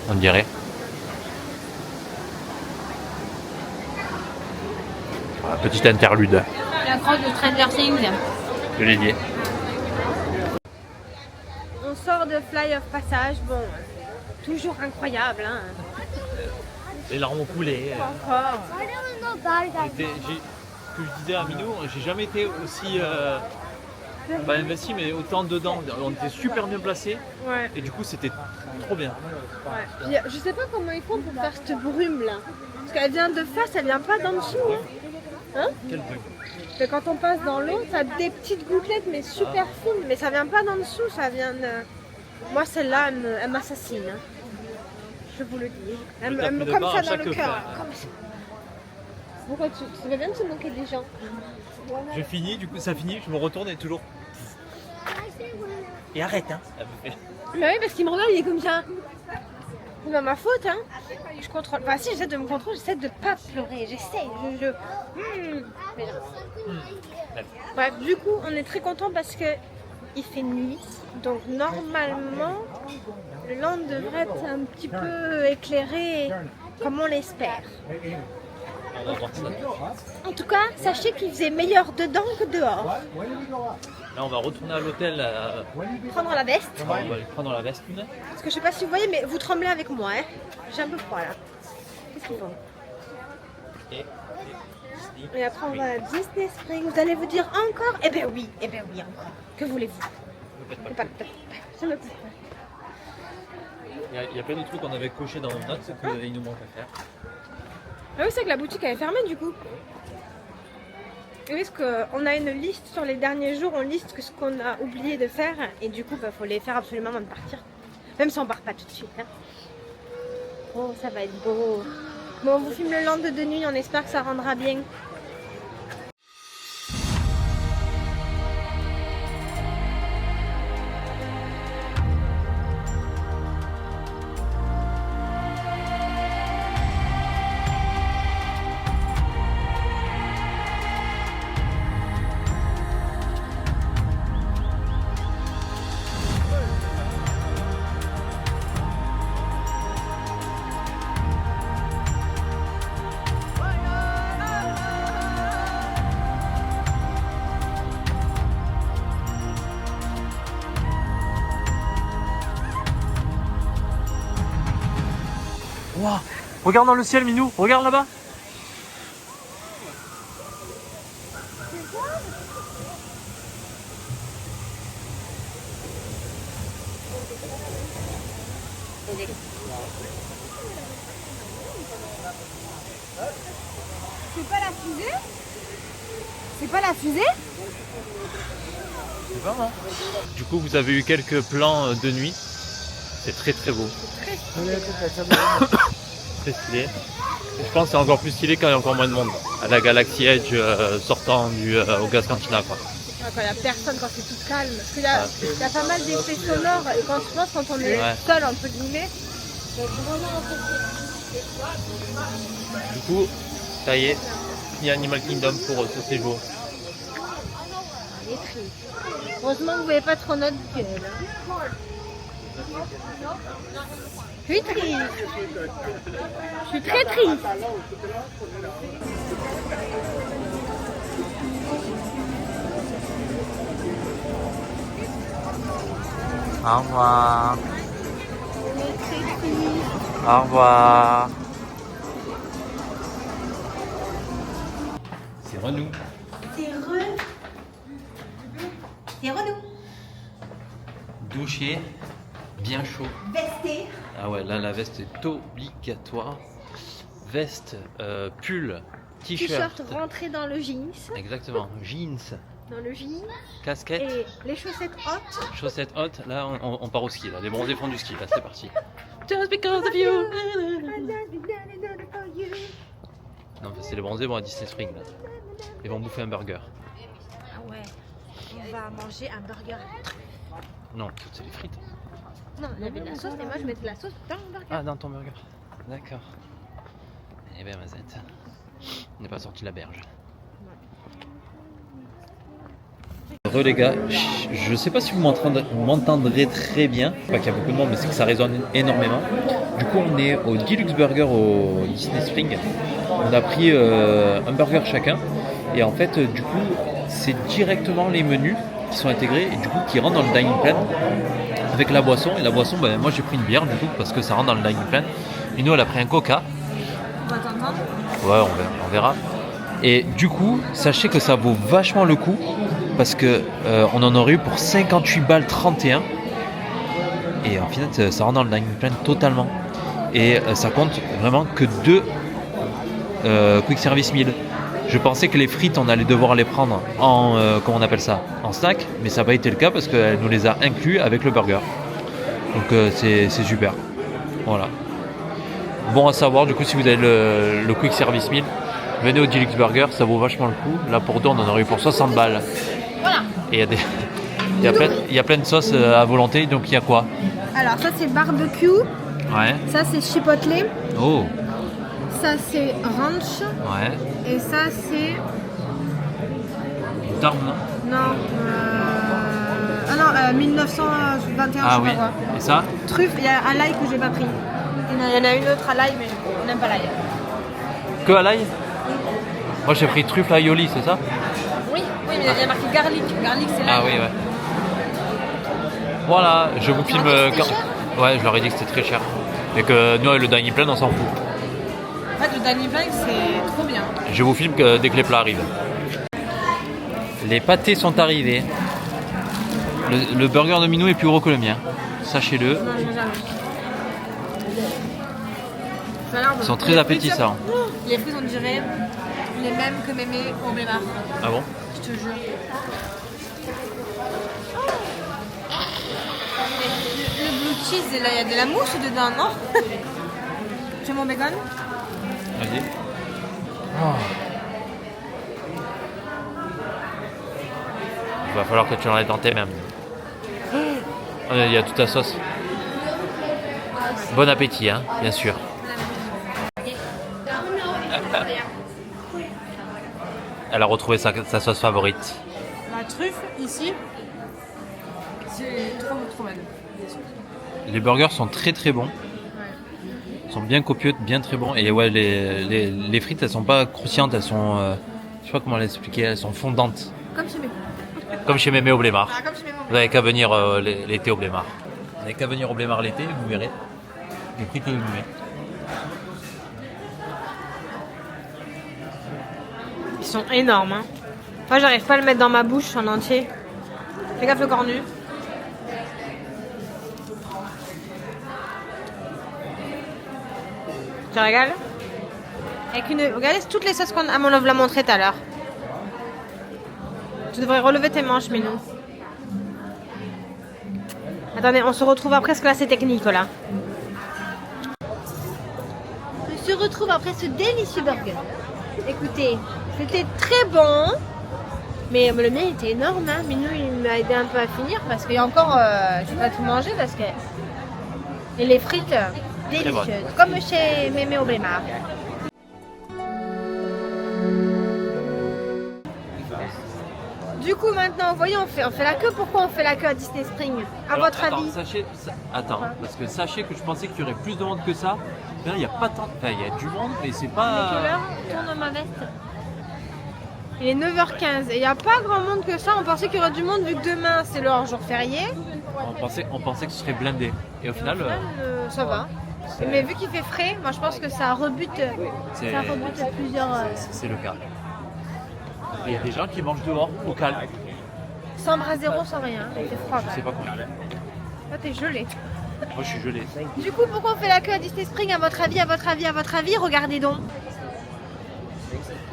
on dirait. Voilà, petite interlude. La grotte de Stranger Things. Je l'ai dit. On sort de Fly of Passage, bon, toujours incroyable, hein. Les larmes ont coulé. Encore. Ce que je disais à Minou, j'ai jamais été aussi pas investi, mais autant dedans. On était super bien placés. Ouais. Et du coup, c'était trop bien. Ouais. Puis, je sais pas comment ils font pour faire cette brume là. Parce qu'elle vient de face, elle vient pas d'en dessous. Hein? Quel bruit. Mais quand on passe dans l'eau, ça a des petites gouttelettes mais super fines. Mais ça vient pas d'en dessous, ça vient de. Moi celle-là, elle m'assassine. Hein. Je vous le dis. Elle me comme ça dans le cœur. Comme ça. Pourquoi tu veux bien de se moquer des gens? Je finis, du coup ça finit, je me retourne et toujours. Et arrête, hein. Mais oui, parce qu'il me regarde, il est comme ça. C'est pas ma faute, hein. Je contrôle. Enfin, si, j'essaie de me contrôler, j'essaie de pas pleurer. J'essaie. Mais non. Bref, du coup, on est très content parce que il fait nuit. Donc normalement, le land devrait être un petit peu éclairé comme on l'espère. On va voir ça. En tout cas, sachez qu'il faisait meilleur dedans que dehors. Là, on va retourner à l'hôtel. Prendre la veste. On va prendre la veste. Parce que je sais pas si vous voyez, mais vous tremblez avec moi. Hein. J'ai un peu froid là. Qu'est-ce qu'ils font? Et après on va à Disney Springs. Vous allez vous dire encore? Eh ben oui encore. Que voulez-vous? Il y a plein de trucs qu'on avait cochés dans nos notes qu'il nous manque à faire. Ah oui, c'est que la boutique elle est fermée du coup. Et oui, parce qu'on a une liste sur les derniers jours, on liste ce qu'on a oublié de faire et du coup, faut les faire absolument avant de partir. Même si on part pas tout de suite. Hein. Oh, ça va être beau. Bon, on vous filme le land de nuit, on espère que ça rendra bien. Wow. Regarde dans le ciel, Minou, regarde là-bas. C'est pas la fusée? C'est pas la fusée? C'est pas mal. Du coup, vous avez eu quelques plans de nuit. C'est très très beau. Très stylé. Je pense que c'est encore plus stylé quand il y a encore moins de monde. À la Galaxy Edge sortant au Gas Cantina quoi. Quand il n'y a personne, quand c'est tout calme. Parce qu'il y a pas mal d'effets sonores et quand je pense quand on est seul entre guillemets. C'est vraiment du coup, ça y est, il y a Animal Kingdom pour ce séjour. il est triste. Heureusement que vous voyez pas trop notre gueule. Je suis triste. Je suis très triste. Au revoir. Au revoir. C'est Renou. C'est Renou. Douché, bien chaud. Vesté. Ah ouais, là la veste est obligatoire. Veste, pull, t-shirt. T-shirt rentré dans le jeans. Exactement, jeans. Dans le jean. Casquette. Et les chaussettes hautes. Chaussettes hautes, là on part au ski, là. Les bronzés font du ski, là c'est parti. Just because of you. Non, c'est les bronzés vont à Disney Springs là. Ils vont bouffer un burger. Ah ouais, on va manger un burger. Non, c'est les frites. Non, il y avait de la sauce, mais moi je mettais de la sauce dans le burger. Ah, dans ton burger. D'accord. Eh bien, Mazette, on n'est pas sorti de la berge. Re les gars, je sais pas si vous m'entendrez très bien, pas qu'il y a beaucoup de monde mais c'est que ça résonne énormément. Du coup on est au Deluxe Burger au Disney Springs. On a pris un burger chacun et en fait du coup c'est directement les menus qui sont intégrés et du coup qui rentrent dans le dining plan avec la boisson. Et la boisson, ben, moi j'ai pris une bière du coup parce que ça rentre dans le dining plan. Et nous elle a pris un coca. On va t'entendre. Ouais, on verra. Et du coup, sachez que ça vaut vachement le coup parce que on en aurait eu pour 58 balles 31 et en fait ça rentre dans le dining plan totalement et ça compte vraiment que 2 quick service meal. Je pensais que les frites on allait devoir les prendre en comment on appelle ça, en snack, mais ça n'a pas été le cas parce qu'elle nous les a inclus avec le burger. Donc c'est super. Voilà. Bon à savoir du coup si vous avez le quick service meal. Venez au Deluxe Burger, ça vaut vachement le coup. Là pour 2 on en aurait eu pour 60 balles. Voilà. Et il y a plein de sauces à volonté, donc il y a quoi? Alors ça c'est barbecue. Ouais. Ça c'est chipotle. Oh. Ça c'est ranch. Ouais. Et ça c'est... Tarme, non? Non. Ah non, 1921, Ah je oui. sais pas quoi. Et ça? Truffe, il y a à l'ail que j'ai pas pris. Il y en a une autre à l'ail, mais on n'aime pas l'ail. Que à l'ail? Moi j'ai pris truffe aioli, c'est ça? Oui, mais il y a marqué garlic. Garlic, c'est l'ail. Ah oui, ouais. Voilà, je vous filme. dit que c'était cher Ouais, je leur ai dit que c'était très cher. Et que nous, le dining plan, on s'en fout. En fait, le dining plan, c'est trop bien. Je vous filme que dès que les plats arrivent. Les pâtés sont arrivés. Le burger de Minou est plus gros que le mien. Sachez-le. Non, je jamais. Ils sont très appétissants. Les frites, on dirait les mêmes que Mémé au Blémard. Ah bon? Je te jure. Le blue cheese, il y a de la mousse dedans, non? Tu veux mon bacon? Vas-y. Il va falloir que tu l'enlèves dans tes mains. Il y a toute la sauce. Bon appétit, hein, bien sûr. Elle a retrouvé sa sauce favorite. La truffe, ici, c'est trop bonne. Les burgers sont très très bons. Ils sont bien copieux, bien très bons. Et ouais, les frites, elles sont pas croustillantes, elles sont... je sais pas comment l'expliquer, elles sont fondantes. Comme chez Mémé. Comme chez Mémé au Blémard. Ah, comme chez Mémé. Vous n'avez qu'à venir l'été au Blémard. Vous n'avez qu'à venir au Blémard l'été, vous verrez. Les frites de Mémé. Ils sont énormes. Hein. Moi, j'arrive pas à le mettre dans ma bouche en entier. Fais gaffe le cornu. Tu régales? Avec une... Regardez toutes les sauces qu'on a. On l'a montré tout à l'heure. Tu devrais relever tes manches, Minou. Attendez, on se retrouve après parce que là c'est technique là. On se retrouve après ce délicieux burger. Écoutez, c'était très bon. Mais le mien était énorme, hein. Minou il m'a aidé un peu à finir parce qu'il y a encore... je vais pas tout manger parce que... Et les frites, délicieuses. Comme chez Mémé au Blémard. Du coup maintenant, vous voyez, on fait la queue. Pourquoi on fait la queue à Disney Spring? À Alors, votre avis? Parce que sachez que je pensais qu'il y aurait plus de monde que ça. Mais là, il n'y a pas tant... Enfin, il y a du monde, mais c'est pas... Quelle heure? Tourne ma veste. Il est 9h15 et il n'y a pas grand monde que ça. On pensait qu'il y aurait du monde vu que demain c'est leur jour férié. On pensait que ce serait blindé. Et au final... Ça va. Mais vu qu'il fait frais, moi je pense que ça rebute, plusieurs... C'est le cas. Il y a des gens qui mangent dehors, au calme. Sans bras zéro, sans rien. Il fait froid. Je sais pas comment. Là t'es gelé. Moi je suis gelé. Du coup, pourquoi on fait la queue à Disney Spring? À votre avis, regardez donc.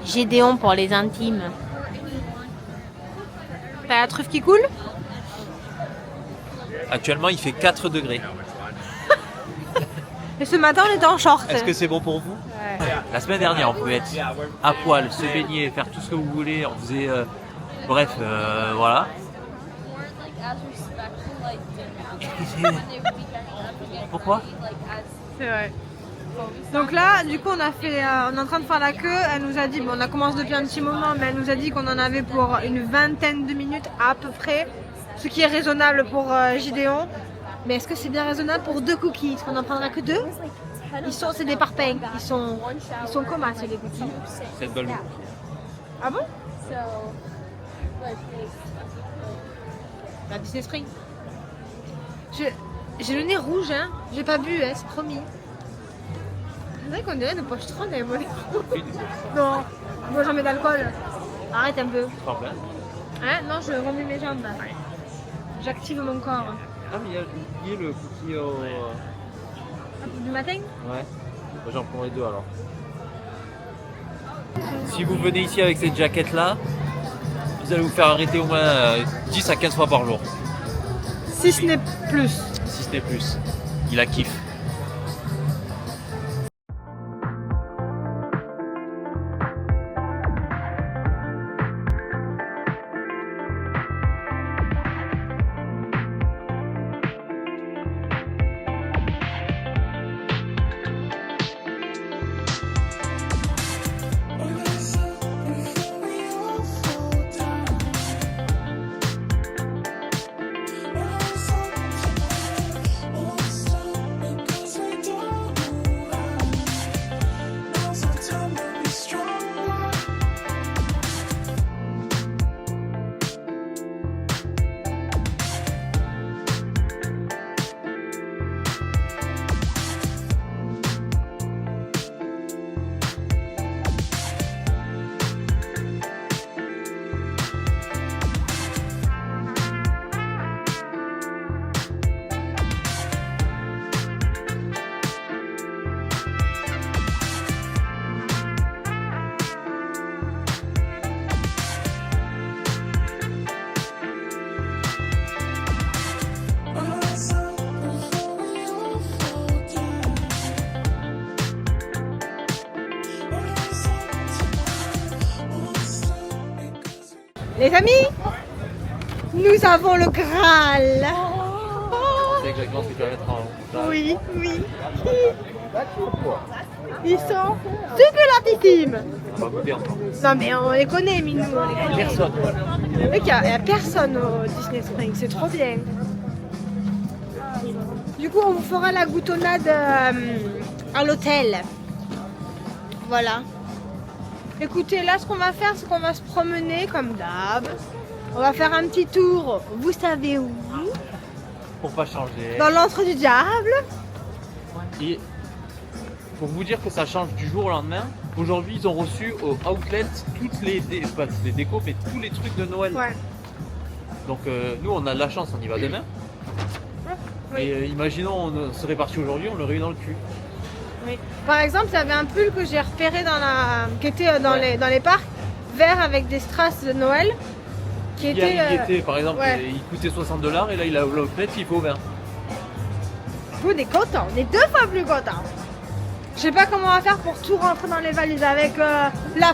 Gédéon pour les intimes. T'as la truffe qui coule? Actuellement, il fait 4 degrés. Et ce matin, on était en short. Est-ce que c'est bon pour vous? Ouais. La semaine dernière, on pouvait être à poil, se baigner, faire tout ce que vous voulez. On faisait... bref, voilà. Pourquoi? C'est vrai. Donc là, du coup, on est en train de faire la queue. Elle nous a dit, bon, on a commencé depuis un petit moment, mais elle nous a dit qu'on en avait pour une vingtaine de minutes à peu près, ce qui est raisonnable pour Gideon. Mais est-ce que c'est bien raisonnable pour 2 cookies? Est-ce qu'on n'en prendra que 2? C'est des parpaings. Ils sont comment, c'est les cookies? C'est de Ah bon? La Disney Spring. J'ai le nez rouge, hein. J'ai pas bu, hein, c'est promis. C'est vrai qu'on dirait de pochetron et moi. Non, je bois jamais d'alcool. Arrête un peu. Hein? Non, je remue mes jambes. J'active mon corps. Ah, mais il y a le cookie au... Du matin? Ouais. J'en prendrai 2 alors. Si vous venez ici avec cette jaquette là, vous allez vous faire arrêter au moins 10 à 15 fois par jour. Si ce n'est plus. Si ce n'est plus. Il a kiff. Les amis, nous avons le Graal. C'est exactement ce que tu vas mettre en haut. Oui, oui. Ils sont succulentissimes. On va goûter encore. Non mais on les connaît, Minou, on les connaît. Personne. Mec, il n'y a personne au Disney Springs, c'est trop bien. Du coup, on vous fera la goutonnade à l'hôtel. Voilà. Écoutez, là, ce qu'on va faire, c'est qu'on va se promener comme d'hab. On va faire un petit tour, vous savez où? Pour pas changer. Dans l'antre du diable. Et pour vous dire que ça change du jour au lendemain, aujourd'hui ils ont reçu au Outlet toutes les, pas toutes les décos, mais tous les trucs de Noël. Ouais. Donc nous on a de la chance, on y va demain. Oui. Et imaginons on serait parti aujourd'hui, on l'aurait eu dans le cul. Oui. Par exemple, il y avait un pull que j'ai repéré qui était dans les parcs, vert avec des strass de Noël. Qui était, par exemple, ouais. il coûtait $60 et là il a l'Outlet, il faut 20. On est content, on est 2 fois plus content. Je sais pas comment on va faire pour tout rentrer dans les valises avec la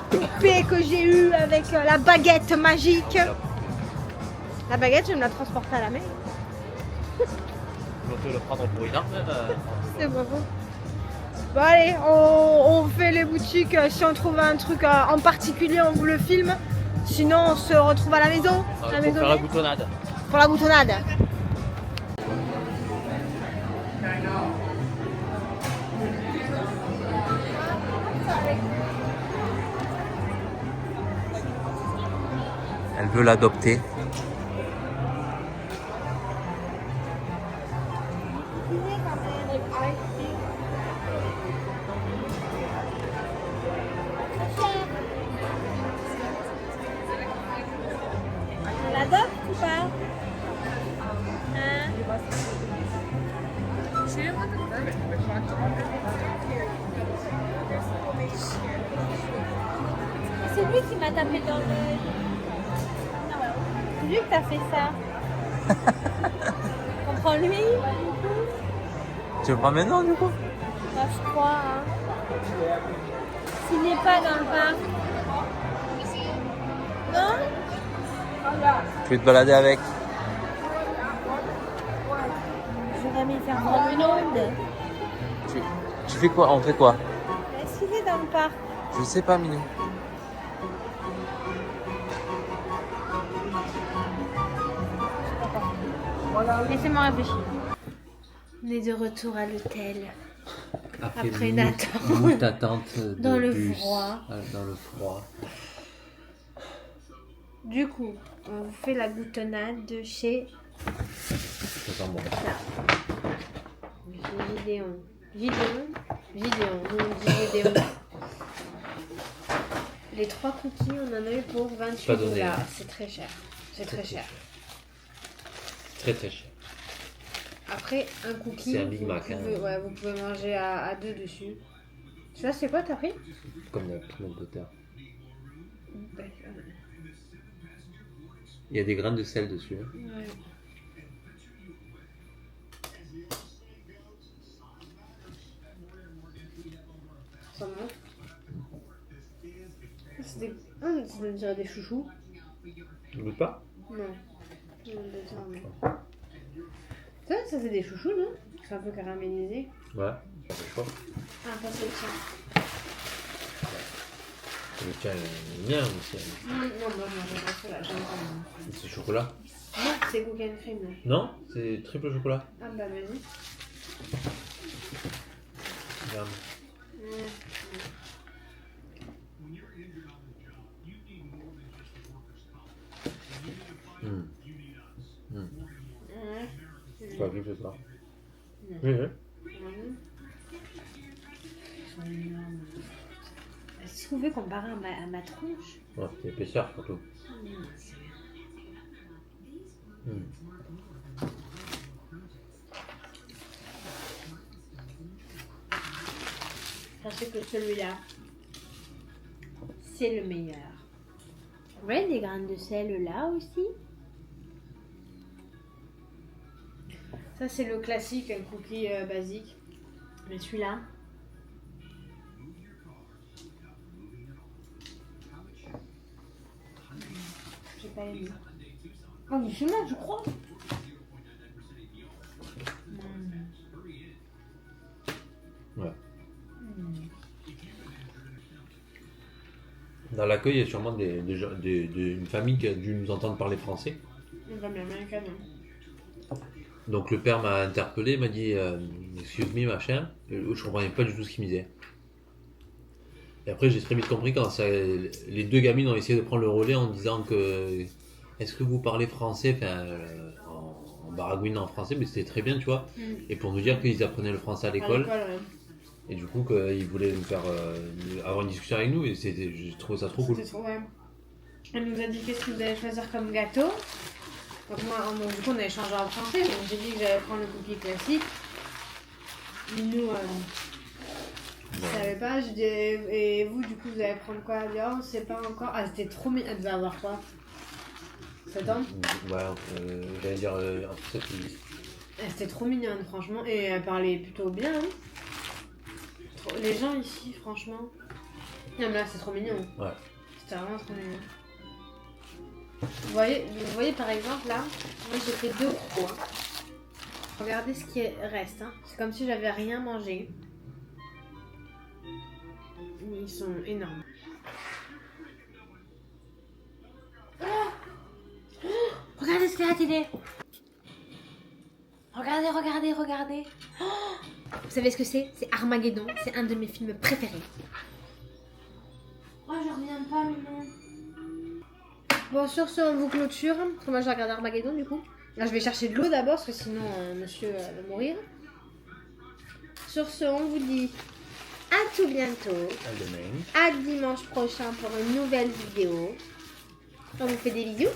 poupée que j'ai eue, avec la baguette magique. La baguette, je vais me la transporter à la main. On peut le prendre pour une arme. C'est pas faux. Bon allez, on fait les boutiques. Si on trouve un truc en particulier, on vous le filme. Sinon, on se retrouve à la maison. Pour faire la boutonnade. Pour la boutonnade. Elle veut l'adopter. On l'adopte ou pas? Hein? C'est lui qui m'a tapé dans l'œil. C'est lui qui t'a fait ça. Comprends-lui? Tu le prends maintenant du coup? Bah, je crois. Hein. S'il n'est pas dans le parc. Non? Tu veux te balader avec? J'aurais mis faire promenade. Tu fais quoi? On fait quoi? Est-ce qu'il est dans le parc? Je sais pas, Minou. Laissez-moi réfléchir. On est de retour à l'hôtel. Après une attente dans le froid. Dans le froid. Du coup, on vous fait la boutonnade de chez Gideon. Les 3 cookies, on en a eu pour $28. C'est très cher. C'est très cher. Très très cher. Après, un cookie, C'est un Big Mac. vous pouvez manger à 2 dessus. Tu vois, c'est quoi, t'as pris? Comme la pomme de terre. Il y a des graines de sel dessus. Hein. Ouais. Ça va. Ça dirait des chouchous. Tu goûtes pas? Non. Ça c'est des chouchous, non? C'est un peu caramélisé. Ouais, pas le choix. Ah, pas c'est le tien. Le tien, il est bien aussi. Non, moi j'aime pas cela, j'aime pas. C'est chocolat? Non, c'est cookies and cream là. Non, c'est triple chocolat. Ah bah vas-y. Regarde. C'est pas plus que ça. Oui. Est-ce que vous pouvez comparer à ma tronche? Ouais, c'est épaisseur surtout. Sachez que celui-là, c'est le meilleur. Vous voyez des graines de sel là aussi? Ça c'est le classique, un cookie basique. Mais celui-là, J'ai pas aimé. Oh, mais c'est mal, je crois. Ouais. Dans l'accueil, il y a sûrement une famille qui a dû nous entendre parler français. On va bien américaine. Donc le père m'a interpellé, m'a dit excuse me machin. Je comprenais pas du tout ce qu'il me disait. Et après j'ai très vite compris quand les deux gamines ont essayé de prendre le relais en disant que est-ce que vous parlez français, en baragouine en français, mais c'était très bien, tu vois. Et pour nous dire qu'ils apprenaient le français à l'école. Ouais. Et du coup qu'ils voulaient nous faire avoir une discussion avec nous et j'ai trouvé ça trop cool. C'était trop, ouais. Elle nous a dit qu'est-ce que vous allez choisir comme gâteau. Donc moi, du coup, on a échangé en français, donc j'ai dit que j'allais prendre le cookie classique. Nous, je savais pas, je dis, et vous, du coup, vous allez prendre quoi? Elle dit, oh, on sait pas encore. Ah, c'était trop mignon. Elle devait avoir quoi? 7 ans? Ouais, j'allais dire entre 7 et 10. C'était trop mignonne, franchement, et elle parlait plutôt bien. Hein. Les gens ici, franchement. Non, mais là, c'est trop mignon. Ouais. C'était vraiment trop mignon. Vous voyez par exemple là, moi j'ai fait 2 crocs. Hein. Regardez ce qui reste. Hein. C'est comme si j'avais rien mangé. Ils sont énormes. Oh oh, regardez ce qu'il y a à la télé. Regardez. Oh, vous savez ce que c'est? C'est Armageddon. C'est un de mes films préférés. Oh, je reviens pas, maman. Bon, sur ce, on vous clôture. Parce que moi, je regarde Armageddon, du coup. Là, je vais chercher de l'eau d'abord, parce que sinon, monsieur va mourir. Sur ce, on vous dit à tout bientôt. À demain. À dimanche prochain pour une nouvelle vidéo. On vous fait des bisous.